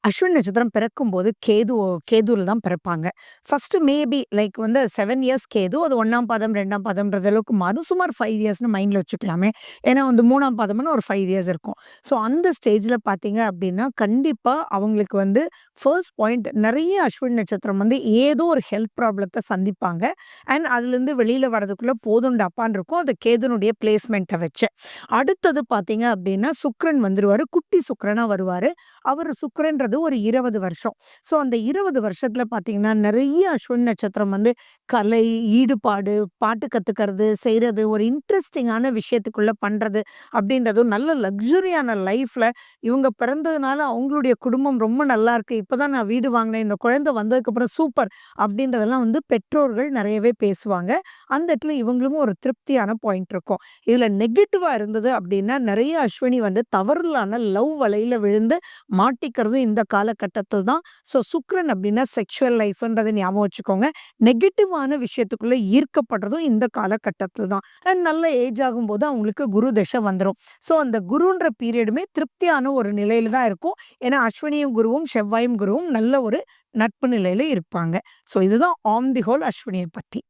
அஸ்வினி நட்சத்திரம் பிறக்கும்போது கேதுல தான் பிறப்பாங்க. ஃபர்ஸ்ட் மேபி லைக் வந்து 7 இயர்ஸ் கேது. அது 1ஆம் பாதம், 2ஆம் பாதம்ன்றது அளவுக்கு மாறும். சுமார் 5 இயர்ஸ்ன்னு மைண்ட்ல வச்சுக்கலாமே. ஏன்னா வந்து 3ஆம் பாதம்னா ஒரு 5 இயர்ஸ் இருக்கும். ஸோ அந்த ஸ்டேஜ்ல பார்த்தீங்க அப்டின்னா, கண்டிப்பா அவங்களுக்கு வந்து ஃபர்ஸ்ட் பாயிண்ட் நெறைய அஸ்வினி நட்சத்திரம் வந்து ஏதோ ஒரு ஹெல்த் ப்ராப்ளத்த சந்திப்பாங்க. அண்ட் அதுலேருந்து வெளியில வரதுக்குள்ள போதும்டாப்பான்னு இருக்கும். அந்த கேதுனுடைய பிளேஸ்மெண்ட்ட வச்சு. அடுத்தது பார்த்தீங்க அப்டின்னா, சுக்கிரன் வந்துருவாரு. குட்டி சுக்கிரனா வருவாரு. அவரு சுக்கிரன்றது ஒரு 20 வருஷம். ஸோ அந்த 20 வருஷத்துல பார்த்தீங்கன்னா, நெறைய அஸ்வினி நட்சத்திரம் வந்து கலை, ஈடுபாடு, பாட்டு கத்துக்கிறது, செய்றது, ஒரு இன்ட்ரஸ்டிங்கான விஷயத்துக்குள்ள பண்றது அப்படின்றதும் நல்ல லக்ஸரியான லைஃப்ல இவங்க பிறந்ததுனால அவங்களுடைய குடும்பம் ரொம்ப நல்லா இருக்கு. இப்பதான் நான் வீடு வாங்கினேன். இந்த குழந்தை வந்ததுக்கப்புறம் சூப்பர் அப்படின்றதெல்லாம் வந்து பெற்றோர்கள் நெறையவே பேசுவாங்க. அந்த இடத்துல இவங்களுக்கும் ஒரு திருப்தியான பாயிண்ட் இருக்கும். இதுல நெகட்டிவா இருந்தது அப்படின்னா, நெறைய அஸ்வினி வந்து தவறுதலான லவ் வலையில விழுந்து மாட்டிக்கிறதும் இந்த காலகட்டத்தில் தான். ஸோ சுக்கிரன் அப்படின்னா செக்சுவல் லைஃப்ன்றத ஞாபகம் வச்சுக்கோங்க. நெகட்டிவான விஷயத்துக்குள்ள ஈர்க்கப்படுறதும் இந்த காலகட்டத்தில் தான். அண்ட் நல்ல ஏஜ் ஆகும்போது அவங்களுக்கு குரு தசை வந்துரும். ஸோ அந்த குருன்ற பீரியடுமே திருப்தியான ஒரு நிலையில தான் இருக்கும். ஏன்னா அஸ்வினியும் குருவும், செவ்வாயும் குருவும் நல்ல ஒரு நட்பு நிலையில இருப்பாங்க. ஸோ இதுதான் ஆன் தி ஹோல் அஸ்வினிய பத்தி.